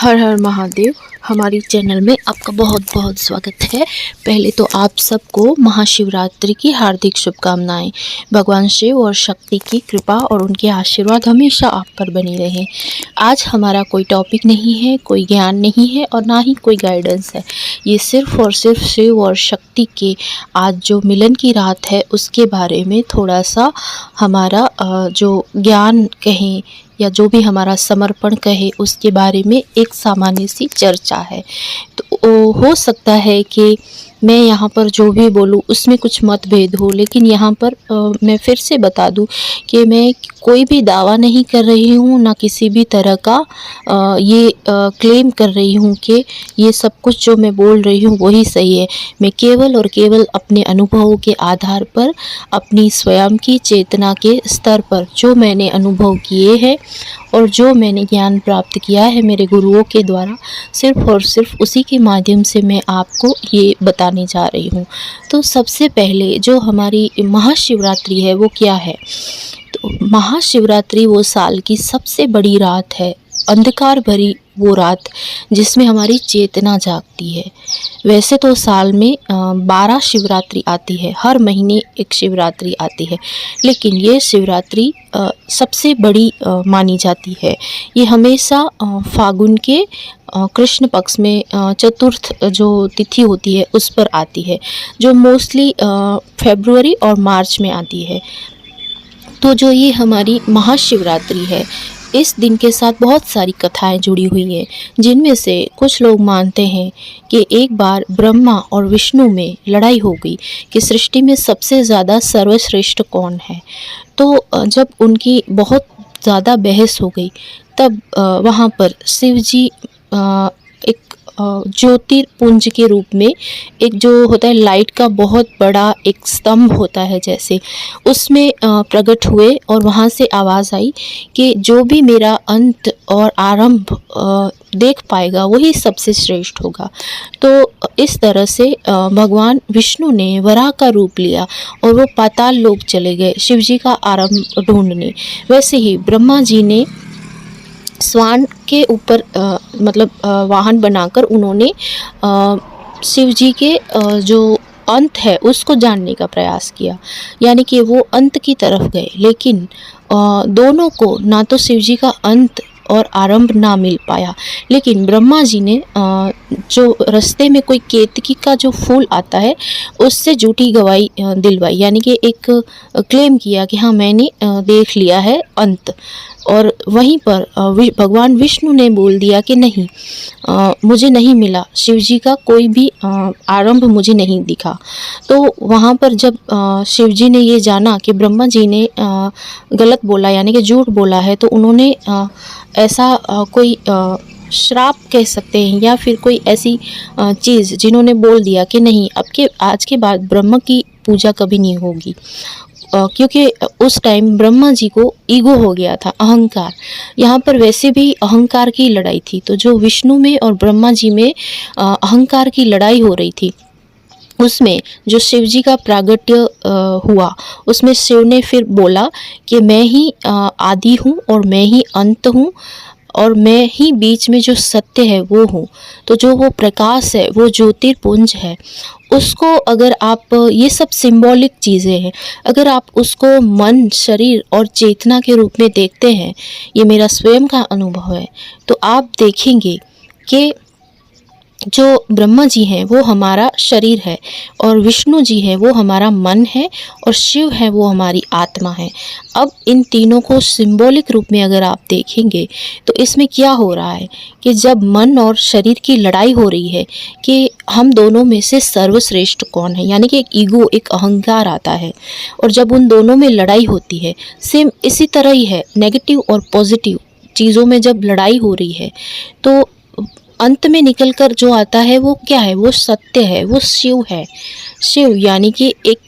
हर हर महादेव। हमारी चैनल में आपका बहुत बहुत स्वागत है। पहले तो आप सबको महाशिवरात्रि की हार्दिक शुभकामनाएं। भगवान शिव और शक्ति की कृपा और उनके आशीर्वाद हमेशा आप पर बनी रहे। आज हमारा कोई टॉपिक नहीं है, कोई ज्ञान नहीं है और ना ही कोई गाइडेंस है। ये सिर्फ और सिर्फ शिव और शक्ति के आज जो मिलन की रात है उसके बारे में थोड़ा सा हमारा जो ज्ञान कहें या जो भी हमारा समर्पण कहे उसके बारे में एक सामान्य सी चर्चा है। तो हो सकता है कि मैं यहाँ पर जो भी बोलूँ उसमें कुछ मतभेद हो, लेकिन यहाँ पर मैं फिर से बता दूँ कि मैं कोई भी दावा नहीं कर रही हूँ, ना किसी भी तरह का ये क्लेम कर रही हूँ कि ये सब कुछ जो मैं बोल रही हूँ वही सही है। मैं केवल और केवल अपने अनुभवों के आधार पर, अपनी स्वयं की चेतना के स्तर पर जो मैंने अनुभव किए हैं और जो मैंने ज्ञान प्राप्त किया है मेरे गुरुओं के द्वारा, सिर्फ और सिर्फ उसी के माध्यम से मैं आपको ये बताने जा रही हूँ। तो सबसे पहले जो हमारी महाशिवरात्रि है वो क्या है? तो महाशिवरात्रि वो साल की सबसे बड़ी रात है, अंधकार भरी वो रात जिसमें हमारी चेतना जागती है। वैसे तो साल में 12 शिवरात्रि आती है, हर महीने एक शिवरात्रि आती है, लेकिन ये शिवरात्रि सबसे बड़ी मानी जाती है। ये हमेशा फागुन के कृष्ण पक्ष में चतुर्थ जो तिथि होती है उस पर आती है, जो मोस्टली फरवरी और मार्च में आती है। तो जो ये हमारी महाशिवरात्रि है, इस दिन के साथ बहुत सारी कथाएं जुड़ी हुई हैं, जिनमें से कुछ लोग मानते हैं कि एक बार ब्रह्मा और विष्णु में लड़ाई हो गई कि सृष्टि में सबसे ज़्यादा सर्वश्रेष्ठ कौन है। तो जब उनकी बहुत ज़्यादा बहस हो गई तब वहाँ पर शिव जी एक ज्योतिर्पुंज के रूप में, एक जो होता है लाइट का बहुत बड़ा एक स्तंभ होता है जैसे, उसमें प्रकट हुए और वहाँ से आवाज़ आई कि जो भी मेरा अंत और आरंभ देख पाएगा वही सबसे श्रेष्ठ होगा। तो इस तरह से भगवान विष्णु ने वराह का रूप लिया और वो पाताल लोक चले गए शिवजी का आरंभ ढूंढने। वैसे ही ब्रह्मा जी ने स्वान के ऊपर वाहन बनाकर उन्होंने शिव जी के जो अंत है उसको जानने का प्रयास किया, यानी कि वो अंत की तरफ गए, लेकिन दोनों को ना तो शिव जी का अंत और आरंभ ना मिल पाया। लेकिन ब्रह्मा जी ने जो रास्ते में कोई केतकी का जो फूल आता है उससे झूठी गवाही दिलवाई, यानी कि एक क्लेम किया कि हाँ मैंने देख लिया है अंत। और वहीं पर भगवान विष्णु ने बोल दिया कि नहीं, मुझे नहीं मिला, शिवजी का कोई भी आरंभ मुझे नहीं दिखा। तो वहाँ पर जब शिवजी ने ये जाना कि ब्रह्मा जी ने गलत बोला, यानी कि झूठ बोला है, तो उन्होंने ऐसा कोई श्राप कह सकते हैं या फिर कोई ऐसी चीज़ जिन्होंने बोल दिया कि नहीं, अब आज के बाद ब्रह्मा की पूजा कभी नहीं होगी। क्योंकि उस टाइम ब्रह्मा जी को ईगो हो गया था, अहंकार। यहाँ पर वैसे भी अहंकार की लड़ाई थी, तो जो विष्णु में और ब्रह्मा जी में अहंकार की लड़ाई हो रही थी, उसमें जो शिव जी का प्रागट्य हुआ, उसमें शिव ने फिर बोला कि मैं ही आदि हूँ और मैं ही अंत हूँ और मैं ही बीच में जो सत्य है वो हूँ। तो जो वो प्रकाश है, वो ज्योतिर्पुंज है, उसको अगर आप, ये सब सिंबॉलिक चीज़ें हैं, अगर आप उसको मन, शरीर और चेतना के रूप में देखते हैं, ये मेरा स्वयं का अनुभव है, तो आप देखेंगे कि जो ब्रह्मा जी हैं वो हमारा शरीर है और विष्णु जी हैं वो हमारा मन है और शिव है वो हमारी आत्मा है। अब इन तीनों को सिंबॉलिक रूप में अगर आप देखेंगे तो इसमें क्या हो रहा है कि जब मन और शरीर की लड़ाई हो रही है कि हम दोनों में से सर्वश्रेष्ठ कौन है, यानी कि एक ईगो, एक अहंकार आता है, और जब उन दोनों में लड़ाई होती है, सेम इसी तरह ही है, नेगेटिव और पॉजिटिव चीज़ों में जब लड़ाई हो रही है तो अंत में निकलकर जो आता है वो क्या है? वो सत्य है, वो शिव है। शिव यानी कि एक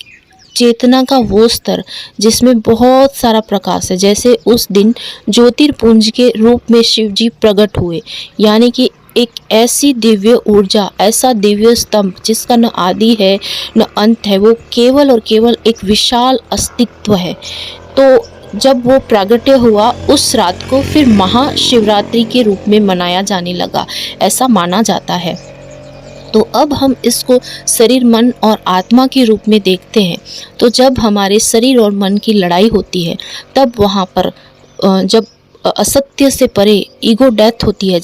चेतना का वो स्तर जिसमें बहुत सारा प्रकाश है। जैसे उस दिन ज्योतिर्पुंज के रूप में शिव जी प्रकट हुए, यानी कि एक ऐसी दिव्य ऊर्जा, ऐसा दिव्य स्तंभ जिसका न आदि है न अंत है, वो केवल और केवल एक विशाल अस्तित्व है। तो जब वो प्रागट्य हुआ उस रात को फिर महाशिवरात्रि के रूप में मनाया जाने लगा, ऐसा माना जाता है। तो अब हम इसको शरीर, मन और आत्मा के रूप में देखते हैं। तो जब हमारे शरीर और मन की लड़ाई होती है, तब वहाँ पर जब असत्य से परे ईगो डेथ होती है,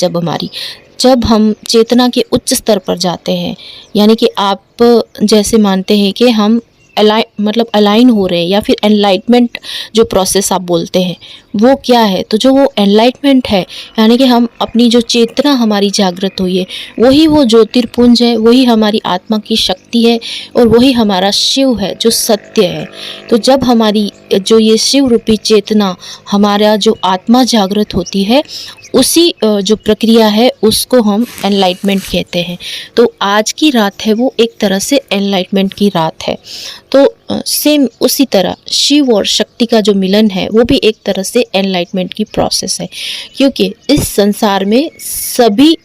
जब हम चेतना के उच्च स्तर पर जाते हैं, यानी कि आप जैसे मानते हैं कि हम अलाइन हो रहे हैं, या फिर एनलाइटमेंट जो प्रोसेस आप बोलते हैं वो क्या है। तो जो वो एनलाइटमेंट है, यानी कि हम अपनी जो चेतना हमारी जागृत हुई है, वही वो ज्योतिर्पुंज है, वही हमारी आत्मा की शक्ति है, और वही हमारा शिव है जो सत्य है। तो जब हमारी जो ये शिव रूपी चेतना, हमारा जो आत्मा जागृत होती है, उसी जो प्रक्रिया है उसको हम एनलाइटमेंट कहते हैं। तो आज की रात है वो एक तरह से एनलाइटमेंट की रात है। तो सेम उसी तरह शिव और शक्ति का जो मिलन है वो भी एक तरह से एनलाइटमेंट की प्रोसेस है, क्योंकि इस संसार में सभी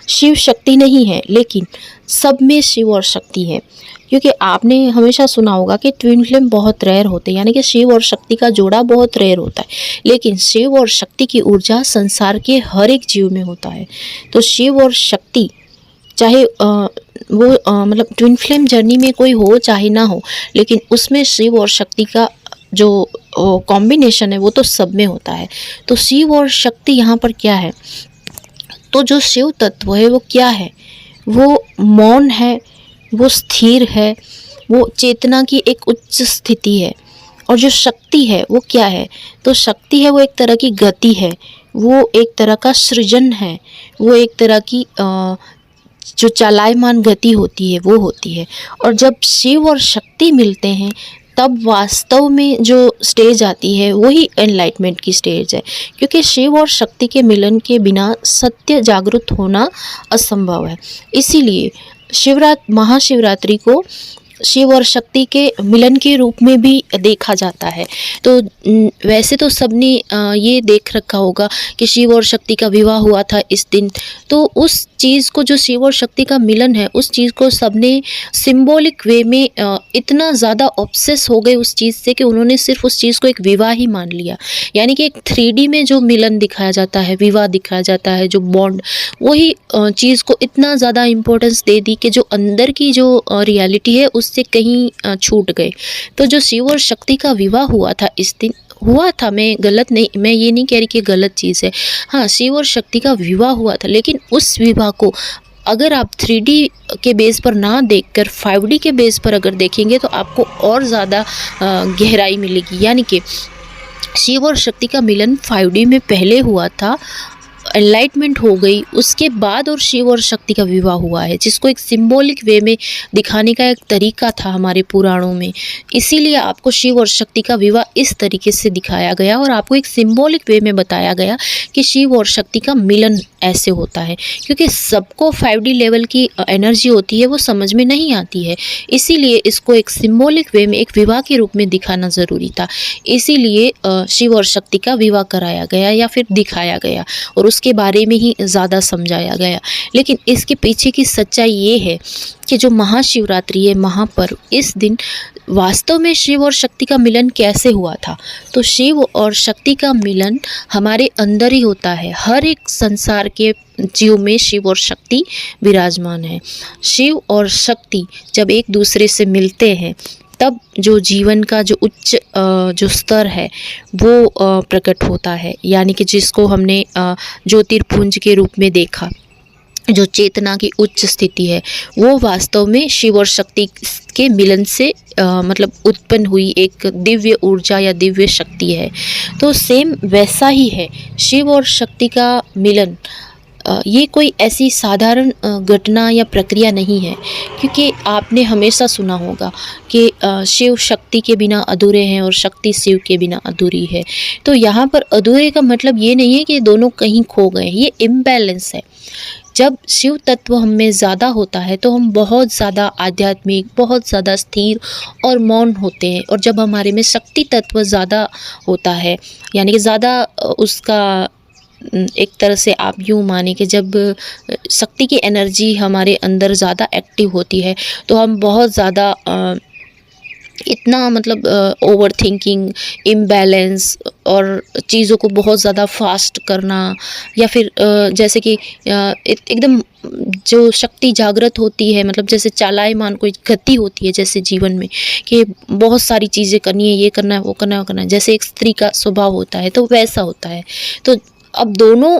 शिव शक्ति नहीं है, लेकिन सब में शिव और शक्ति है। क्योंकि आपने हमेशा सुना होगा कि ट्विन फ्लेम बहुत रेयर होते हैं, यानी कि शिव और शक्ति का जोड़ा बहुत रेयर होता है, लेकिन शिव और शक्ति की ऊर्जा संसार के हर एक जीव में होता है। तो शिव और शक्ति चाहे मतलब ट्विन फ्लेम जर्नी में कोई हो चाहे ना हो, लेकिन उसमें शिव और शक्ति का जो कॉम्बिनेशन है वो तो सब में होता है। तो शिव और शक्ति यहाँ पर क्या है, तो जो शिव तत्व है वो क्या है, वो मौन है, वो स्थिर है, वो चेतना की एक उच्च स्थिति है। और जो शक्ति है वो क्या है, तो शक्ति है वो एक तरह की गति है, वो एक तरह का सृजन है, वो एक तरह की जो चलायमान गति होती है वो होती है। और जब शिव और शक्ति मिलते हैं तब वास्तव में जो स्टेज आती है वही एनलाइटमेंट की स्टेज है, क्योंकि शिव और शक्ति के मिलन के बिना सत्य जागृत होना असंभव है। इसीलिए महाशिवरात्रि को शिव और शक्ति के मिलन के रूप में भी देखा जाता है। तो वैसे तो सबने ये देख रखा होगा कि शिव और शक्ति का विवाह हुआ था इस दिन, तो उस चीज़ को, जो शिव और शक्ति का मिलन है, उस चीज़ को सबने सिंबॉलिक वे में इतना ज़्यादा ऑब्सेस हो गए उस चीज़ से कि उन्होंने सिर्फ उस चीज़ को एक विवाह ही मान लिया। यानी कि एक 3D में जो मिलन दिखाया जाता है, विवाह दिखाया जाता है, जो बॉन्ड, वही चीज़ को इतना ज़्यादा इम्पोर्टेंस दे दी कि जो अंदर की जो रियलिटी है उससे कहीं छूट गए। तो जो शिव और शक्ति का विवाह हुआ था इस दिन, हुआ था, मैं ये नहीं कह रही कि गलत चीज़ है, हाँ शिव और शक्ति का विवाह हुआ था, लेकिन उस विवाह को अगर आप 3D के बेस पर ना देखकर 5D के बेस पर अगर देखेंगे तो आपको और ज़्यादा गहराई मिलेगी। यानी कि शिव और शक्ति का मिलन 5D में पहले हुआ था, एनलाइटमेंट हो गई, उसके बाद और शिव और शक्ति का विवाह हुआ है, जिसको एक सिंबॉलिक वे में दिखाने का एक तरीका था हमारे पुराणों में। इसीलिए आपको शिव और शक्ति का विवाह इस तरीके से दिखाया गया और आपको एक सिंबॉलिक वे में बताया गया कि शिव और शक्ति का मिलन ऐसे होता है, क्योंकि सबको 5D लेवल की एनर्जी होती है, वो समझ में नहीं आती है। इसीलिए इसको एक सिंबॉलिक वे में, एक विवाह के रूप में दिखाना ज़रूरी था। इसीलिए शिव और शक्ति का विवाह कराया गया या फिर दिखाया गया और उसके बारे में ही ज़्यादा समझाया गया। लेकिन इसके पीछे की सच्चाई ये है कि जो महाशिवरात्रि है, महापर्व, इस दिन वास्तव में शिव और शक्ति का मिलन कैसे हुआ था। तो शिव और शक्ति का मिलन हमारे अंदर ही होता है। हर एक संसार के जीव में शिव और शक्ति विराजमान है। शिव और शक्ति जब एक दूसरे से मिलते हैं तब जो जीवन का जो उच्च जो स्तर है वो प्रकट होता है। यानी कि जिसको हमने ज्योतिर्पुंज के रूप में देखा, जो चेतना की उच्च स्थिति है, वो वास्तव में शिव और शक्ति के मिलन से मतलब उत्पन्न हुई एक दिव्य ऊर्जा या दिव्य शक्ति है। तो सेम वैसा ही है शिव और शक्ति का मिलन। ये कोई ऐसी साधारण घटना या प्रक्रिया नहीं है, क्योंकि आपने हमेशा सुना होगा कि शिव शक्ति के बिना अधूरे हैं और शक्ति शिव के बिना अधूरी है। तो यहाँ पर अधूरे का मतलब ये नहीं है कि दोनों कहीं खो गए, ये इम्बैलेंस है। जब शिव तत्व हम में ज़्यादा होता है तो हम बहुत ज़्यादा आध्यात्मिक, बहुत ज़्यादा स्थिर और मौन होते हैं, और जब हमारे में शक्ति तत्व ज़्यादा होता है, यानी कि ज़्यादा उसका एक तरह से आप यूँ माने कि जब शक्ति की एनर्जी हमारे अंदर ज़्यादा एक्टिव होती है तो हम बहुत ज़्यादा इतना मतलब ओवर थिंकिंग, इम्बैलेंस और चीज़ों को बहुत ज़्यादा फास्ट करना, या फिर जैसे कि एकदम जो शक्ति जागृत होती है, मतलब जैसे चालायमान कोई गति होती है जैसे जीवन में, कि बहुत सारी चीज़ें करनी है, ये करना है, वो करना है, वो करना है, जैसे एक स्त्री का स्वभाव होता है, तो वैसा होता है। तो अब दोनों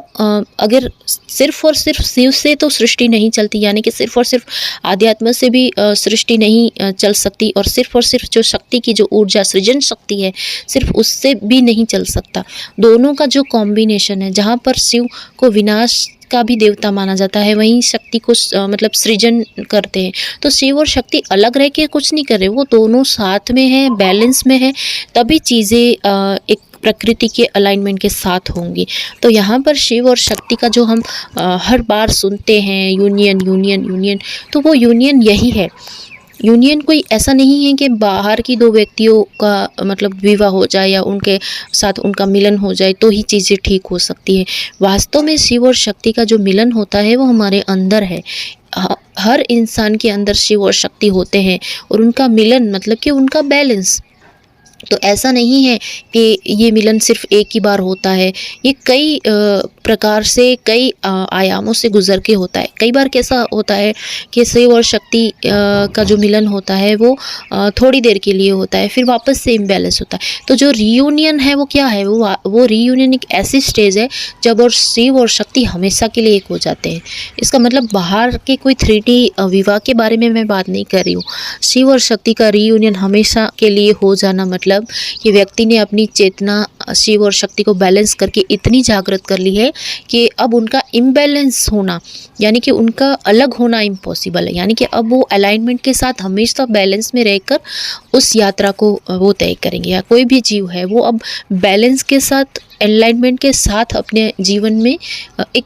अगर सिर्फ और सिर्फ शिव से तो सृष्टि नहीं चलती, यानी कि सिर्फ और सिर्फ आध्यात्म से भी सृष्टि नहीं चल सकती, और सिर्फ जो शक्ति की जो ऊर्जा सृजन शक्ति है सिर्फ उससे भी नहीं चल सकता। दोनों का जो कॉम्बिनेशन है, जहाँ पर शिव को विनाश का भी देवता माना जाता है, वहीं शक्ति को मतलब सृजन करते हैं। तो शिव और शक्ति अलग रह के कुछ नहीं कर रहे, वो दोनों साथ में है, बैलेंस में है, तभी चीज़ें एक प्रकृति के अलाइनमेंट के साथ होंगी। तो यहाँ पर शिव और शक्ति का जो हम हर बार सुनते हैं, यूनियन यूनियन यूनियन, तो वो यूनियन यही है। यूनियन कोई ऐसा नहीं है कि बाहर की दो व्यक्तियों का मतलब विवाह हो जाए या उनके साथ उनका मिलन हो जाए तो ही चीज़ें ठीक हो सकती है। वास्तव में शिव और शक्ति का जो मिलन होता है वो हमारे अंदर है। हर इंसान के अंदर शिव और शक्ति होते हैं, और उनका मिलन मतलब कि उनका बैलेंस। तो ऐसा नहीं है कि ये मिलन सिर्फ एक ही बार होता है, ये कई प्रकार से, कई आयामों से गुजर के होता है। कई बार कैसा होता है कि शिव और शक्ति का जो मिलन होता है वो थोड़ी देर के लिए होता है, फिर वापस से इम्बैलेंस होता है। तो जो रीयूनियन है वो क्या है, वो रीयूनियन एक ऐसी स्टेज है जब और शिव और शक्ति हमेशा के लिए एक हो जाते हैं। इसका मतलब बाहर के कोई 3D विवाह के बारे में मैं बात नहीं कर रही हूँ। शिव और शक्ति का रीयूनियन हमेशा के लिए हो जाना मतलब कि व्यक्ति ने अपनी चेतना शिव और शक्ति को बैलेंस करके इतनी जागृत कर ली है कि अब उनका इम्बैलेंस होना, यानी कि उनका अलग होना इम्पॉसिबल है। यानी कि अब वो अलाइनमेंट के साथ हमेशा बैलेंस में रहकर उस यात्रा को वो तय करेंगे। या कोई भी जीव है वो अब बैलेंस के साथ, अलाइनमेंट के साथ अपने जीवन में एक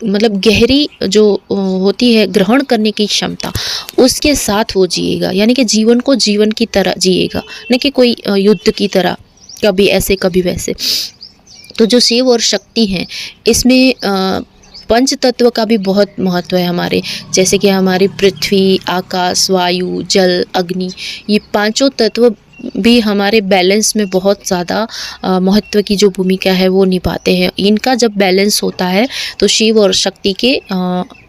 मतलब गहरी जो होती है ग्रहण करने की क्षमता, उसके साथ वो जिएगा। यानी कि जीवन को जीवन की तरह जिएगा, न कि कोई युद्ध की तरह, कभी ऐसे कभी वैसे। तो जो शिव और शक्ति हैं इसमें पंच तत्व का भी बहुत महत्व है हमारे। जैसे कि हमारी पृथ्वी, आकाश, वायु, जल, अग्नि, ये पांचों तत्व भी हमारे बैलेंस में बहुत ज़्यादा महत्व की जो भूमिका है वो निभाते हैं। इनका जब बैलेंस होता है तो शिव और शक्ति के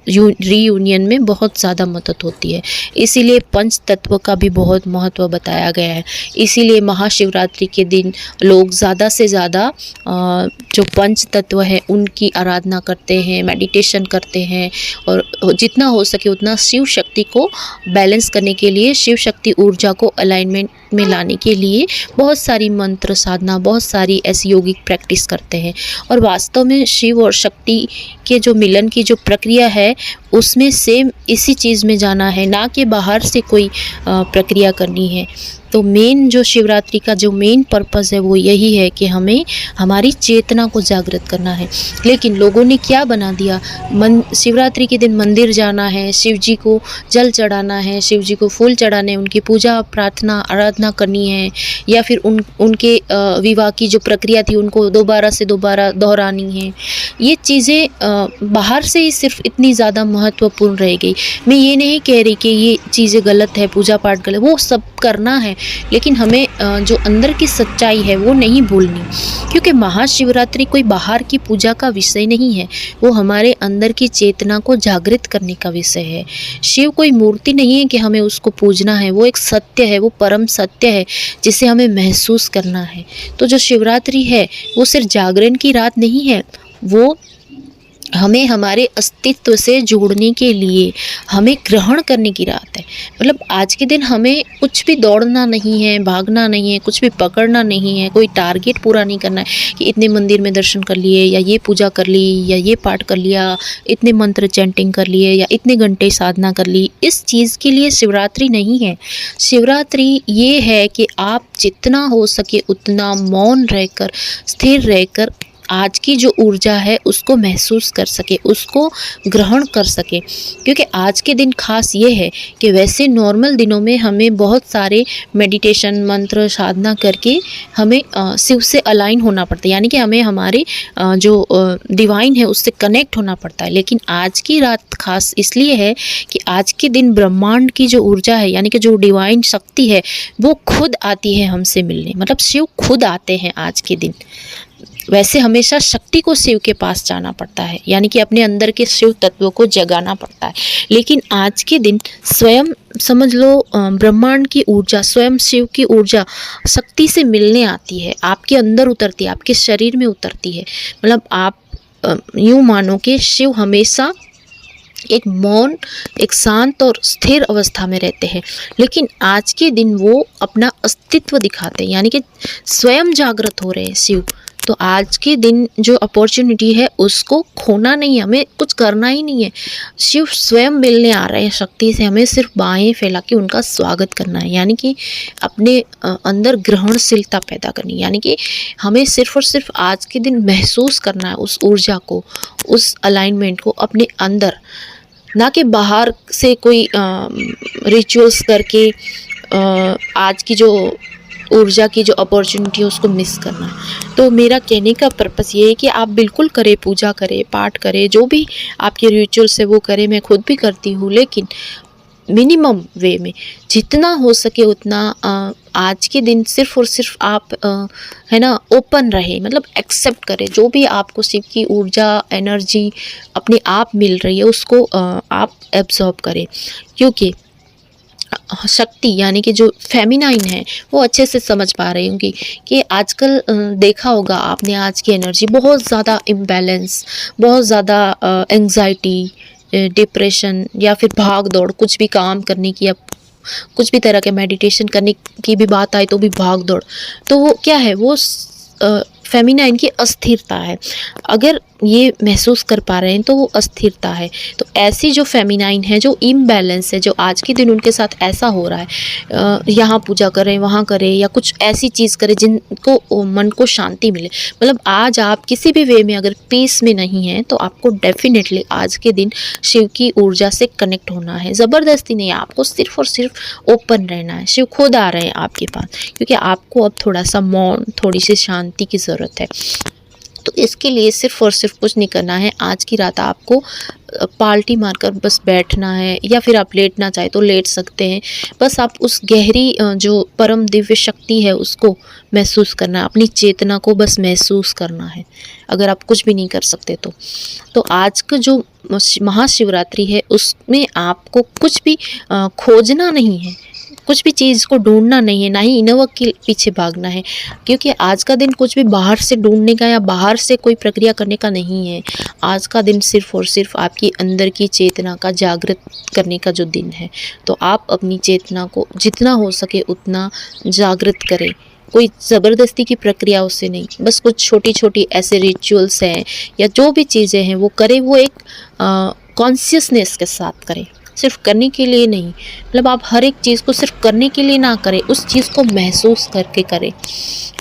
रीयूनियन में बहुत ज़्यादा मदद होती है। इसीलिए पंच तत्व का भी बहुत महत्व बताया गया है। इसीलिए महाशिवरात्रि के दिन लोग ज़्यादा से ज़्यादा जो पंच तत्व है उनकी आराधना करते हैं, मेडिटेशन करते हैं, और जितना हो सके उतना शिव शक्ति को बैलेंस करने के लिए, शिव शक्ति ऊर्जा को अलाइनमेंट में लाने के लिए बहुत सारी मंत्र साधना, बहुत सारी ऐसी योगिक प्रैक्टिस करते हैं। और वास्तव में शिव और शक्ति के जो मिलन की जो प्रक्रिया है उसमें सेम इसी चीज़ में जाना है, ना कि बाहर से कोई प्रक्रिया करनी है। तो मेन जो शिवरात्रि का जो मेन पर्पस है वो यही है कि हमें हमारी चेतना को जागृत करना है। लेकिन लोगों ने क्या बना दिया, शिवरात्रि के दिन मंदिर जाना है, शिव जी को जल चढ़ाना है, शिव जी को फूल चढ़ाने, उनकी पूजा प्रार्थना आराधना करनी है, या फिर उनके विवाह की जो प्रक्रिया थी उनको दोबारा से दोबारा दोहरानी है। ये चीज़ें बाहर से ही सिर्फ इतनी ज़्यादा महत्वपूर्ण रह गई। मैं ये नहीं कह रही कि ये चीज़ें गलत है, पूजा पाठ गलत, वो सब करना है, लेकिन हमें जो अंदर की सच्चाई है वो नहीं भूलनी। क्योंकि महाशिवरात्रि कोई बाहर की पूजा का विषय नहीं है, वो हमारे अंदर की चेतना को जागृत करने का विषय है। शिव कोई मूर्ति नहीं है कि हमें उसको पूजना है, वो एक सत्य है, वो परम सत्य है जिसे हमें महसूस करना है। तो जो शिवरात्रि है वो सिर्फ जागरण की रात नहीं है, वो हमें हमारे अस्तित्व से जोड़ने के लिए, हमें ग्रहण करने की रात है। मतलब आज के दिन हमें कुछ भी दौड़ना नहीं है, भागना नहीं है, कुछ भी पकड़ना नहीं है, कोई टारगेट पूरा नहीं करना है कि इतने मंदिर में दर्शन कर लिए, या ये पूजा कर ली, या ये पाठ कर लिया, इतने मंत्र चैंटिंग कर लिए, या इतने घंटे साधना कर ली। इस चीज़ के लिए शिवरात्रि नहीं है। शिवरात्रि ये है कि आप जितना हो सके उतना मौन रहकर, स्थिर रहकर आज की जो ऊर्जा है उसको महसूस कर सके, उसको ग्रहण कर सके। क्योंकि आज के दिन खास ये है कि वैसे नॉर्मल दिनों में हमें बहुत सारे मेडिटेशन, मंत्र, साधना करके हमें शिव से अलाइन होना पड़ता है, यानी कि हमें हमारे जो डिवाइन है उससे कनेक्ट होना पड़ता है। लेकिन आज की रात खास इसलिए है कि आज के दिन ब्रह्मांड की जो ऊर्जा है, यानी कि जो डिवाइन शक्ति है, वो खुद आती है हमसे मिलने। मतलब शिव खुद आते हैं आज के दिन। वैसे हमेशा शक्ति को शिव के पास जाना पड़ता है, यानी कि अपने अंदर के शिव तत्व को जगाना पड़ता है। लेकिन आज के दिन स्वयं समझ लो ब्रह्मांड की ऊर्जा, स्वयं शिव की ऊर्जा शक्ति से मिलने आती है, आपके अंदर उतरती है, आपके शरीर में उतरती है। मतलब आप यूँ मानो कि शिव हमेशा एक मौन, एक शांत और स्थिर अवस्था में रहते हैं। लेकिन आज के दिन वो अपना अस्तित्व दिखाते हैं, यानी कि स्वयं जागृत हो रहे हैं शिव। तो आज के दिन जो अपॉर्चुनिटी है उसको खोना नहीं है, हमें कुछ करना ही नहीं है। शिव स्वयं मिलने आ रहे हैं शक्ति से, हमें सिर्फ बाहें फैला के उनका स्वागत करना है, यानी कि अपने अंदर ग्रहणशीलता पैदा करनी है। यानी कि हमें सिर्फ और सिर्फ आज के दिन महसूस करना है उस ऊर्जा को, उस अलाइनमेंट को अपने अंदर, ना कि बाहर से कोई रिचुअल्स करके आज की जो ऊर्जा की जो अपॉर्चुनिटी है उसको मिस करना है। तो मेरा कहने का पर्पस ये है कि आप बिल्कुल करें, पूजा करें, पाठ करें, जो भी आपके रिचुअल्स है वो करें। मैं खुद भी करती हूँ, लेकिन मिनिमम वे में जितना हो सके उतना आज के दिन सिर्फ और सिर्फ आप है ना ओपन रहे, मतलब एक्सेप्ट करें जो भी आपको शिव की ऊर्जा, एनर्जी अपने आप मिल रही है उसको आप एब्जॉर्ब करें। क्योंकि शक्ति यानी कि जो फेमिनाइन है वो अच्छे से समझ पा रही होंगी कि आजकल देखा होगा आपने, आज की एनर्जी बहुत ज़्यादा इम्बैलेंस, बहुत ज़्यादा एंग्जाइटी, डिप्रेशन या फिर भाग दौड़, कुछ भी काम करने की या कुछ भी तरह के मेडिटेशन करने की भी बात आए तो भी भाग दौड़। तो वो क्या है, वो फेमिनाइन की अस्थिरता है। अगर ये महसूस कर पा रहे हैं तो वो अस्थिरता है। तो ऐसी जो फेमिनाइन है, जो इम्बैलेंस है, जो आज के दिन उनके साथ ऐसा हो रहा है, यहाँ पूजा करें, वहाँ करें या कुछ ऐसी चीज़ करें जिनको मन को शांति मिले। मतलब आज आप किसी भी वे में अगर पीस में नहीं हैं तो आपको डेफिनेटली आज के दिन शिव की ऊर्जा से कनेक्ट होना है। ज़बरदस्ती नहीं, आपको सिर्फ और सिर्फ ओपन रहना है। शिव खुद आ रहे हैं आपके पास, क्योंकि आपको अब थोड़ा सा मौन, थोड़ी सी शांति की ज़रूरत है। तो इसके लिए सिर्फ और सिर्फ कुछ नहीं करना है। आज की रात आपको पाल्टी मारकर बस बैठना है, या फिर आप लेटना चाहे तो लेट सकते हैं। बस आप उस गहरी जो परम दिव्य शक्ति है उसको महसूस करना है, अपनी चेतना को बस महसूस करना है, अगर आप कुछ भी नहीं कर सकते तो आज का जो महाशिवरात्रि है उसमें आपको कुछ भी खोजना नहीं है, कुछ भी चीज़ को ढूंढना नहीं है, ना ही इनोवा के पीछे भागना है। क्योंकि आज का दिन कुछ भी बाहर से ढूंढने का या बाहर से कोई प्रक्रिया करने का नहीं है। आज का दिन सिर्फ और सिर्फ आपकी अंदर की चेतना का जागृत करने का जो दिन है। तो आप अपनी चेतना को जितना हो सके उतना जागृत करें। कोई ज़बरदस्ती की प्रक्रिया उससे नहीं, बस कुछ छोटी छोटी ऐसे रिचुअल्स हैं या जो भी चीज़ें हैं वो करें, वो एक कॉन्शियसनेस के साथ करें, सिर्फ करने के लिए नहीं। मतलब आप हर एक चीज़ को सिर्फ करने के लिए ना करें, उस चीज़ को महसूस करके करें।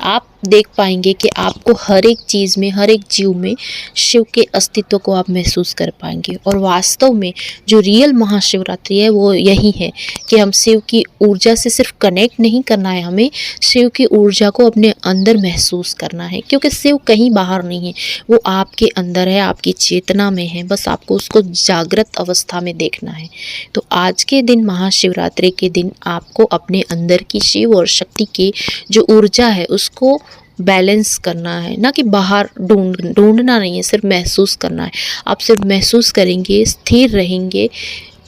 आप देख पाएंगे कि आपको हर एक चीज़ में, हर एक जीव में शिव के अस्तित्व को आप महसूस कर पाएंगे। और वास्तव में जो रियल महाशिवरात्रि है वो यही है कि हम शिव की ऊर्जा से सिर्फ कनेक्ट नहीं करना है, हमें शिव की ऊर्जा को अपने अंदर महसूस करना है। क्योंकि शिव कहीं बाहर नहीं है, वो आपके अंदर है, आपकी चेतना में है, बस आपको उसको जागृत अवस्था में देखना है। तो आज के दिन, महाशिवरात्रि के दिन, आपको अपने अंदर की शिव और शक्ति की जो ऊर्जा है उसको बैलेंस करना है, ना कि बाहर ढूंढना नहीं है, सिर्फ महसूस करना है। आप सिर्फ महसूस करेंगे, स्थिर रहेंगे,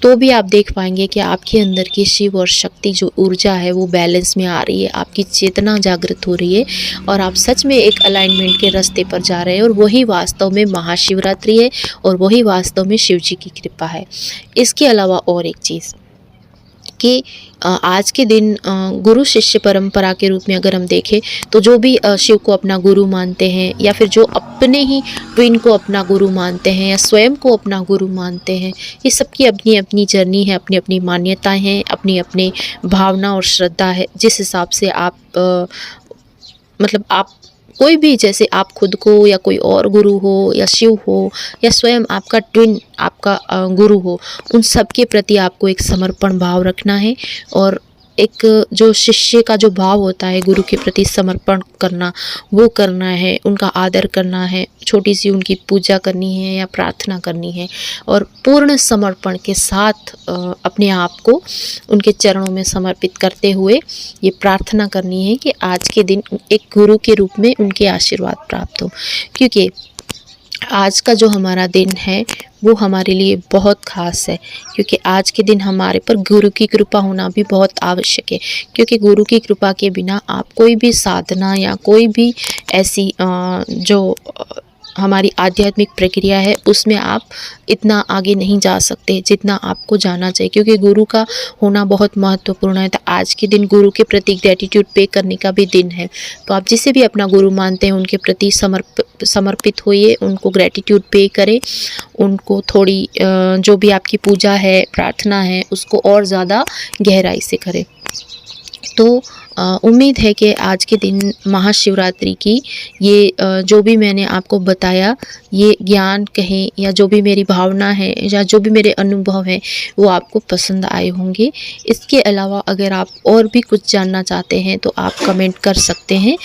तो भी आप देख पाएंगे कि आपके अंदर की शिव और शक्ति जो ऊर्जा है वो बैलेंस में आ रही है, आपकी चेतना जागृत हो रही है और आप सच में एक अलाइनमेंट के रास्ते पर जा रहे हैं। और वही वास्तव में महाशिवरात्रि है और वही वास्तव में शिव जी की कृपा है। इसके अलावा और एक चीज़ कि आज के दिन गुरु शिष्य परंपरा के रूप में अगर हम देखें तो जो भी शिव को अपना गुरु मानते हैं या फिर जो अपने ही ट्विन को अपना गुरु मानते हैं या स्वयं को अपना गुरु मानते हैं, ये सबकी अपनी अपनी जर्नी है, अपनी अपनी मान्यताएं हैं, अपनी अपनी भावना और श्रद्धा है। जिस हिसाब से आप मतलब आप कोई भी, जैसे आप खुद को या कोई और गुरु हो या शिव हो या स्वयं आपका ट्विन आपका गुरु हो, उन सब के प्रति आपको एक समर्पण भाव रखना है और एक जो शिष्य का जो भाव होता है गुरु के प्रति समर्पण करना, वो करना है, उनका आदर करना है, छोटी सी उनकी पूजा करनी है या प्रार्थना करनी है और पूर्ण समर्पण के साथ अपने आप को उनके चरणों में समर्पित करते हुए ये प्रार्थना करनी है कि आज के दिन एक गुरु के रूप में उनके आशीर्वाद प्राप्त हो। क्योंकि आज का जो हमारा दिन है वो हमारे लिए बहुत ख़ास है, क्योंकि आज के दिन हमारे पर गुरु की कृपा होना भी बहुत आवश्यक है। क्योंकि गुरु की कृपा के बिना आप कोई भी साधना या कोई भी ऐसी जो हमारी आध्यात्मिक प्रक्रिया है उसमें आप इतना आगे नहीं जा सकते जितना आपको जाना चाहिए, क्योंकि गुरु का होना बहुत महत्वपूर्ण है। तो आज के दिन गुरु के प्रति ग्रेटिट्यूड पे करने का भी दिन है। तो आप जिसे भी अपना गुरु मानते हैं उनके प्रति समर्पित होइए, उनको ग्रेटिट्यूड पे करें, उनको थोड़ी जो भी आपकी पूजा है प्रार्थना है उसको और ज़्यादा गहराई से करें। तो उम्मीद है कि आज के दिन महाशिवरात्रि की ये जो भी मैंने आपको बताया, ये ज्ञान कहें या जो भी मेरी भावना है या जो भी मेरे अनुभव हैं वो आपको पसंद आए होंगे। इसके अलावा अगर आप और भी कुछ जानना चाहते हैं तो आप कमेंट कर सकते हैं।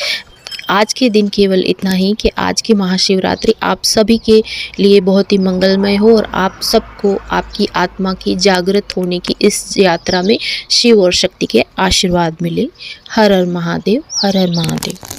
आज के दिन केवल इतना ही कि आज की महाशिवरात्रि आप सभी के लिए बहुत ही मंगलमय हो और आप सबको आपकी आत्मा की जागृत होने की इस यात्रा में शिव और शक्ति के आशीर्वाद मिले। हर हर महादेव, हर हर महादेव।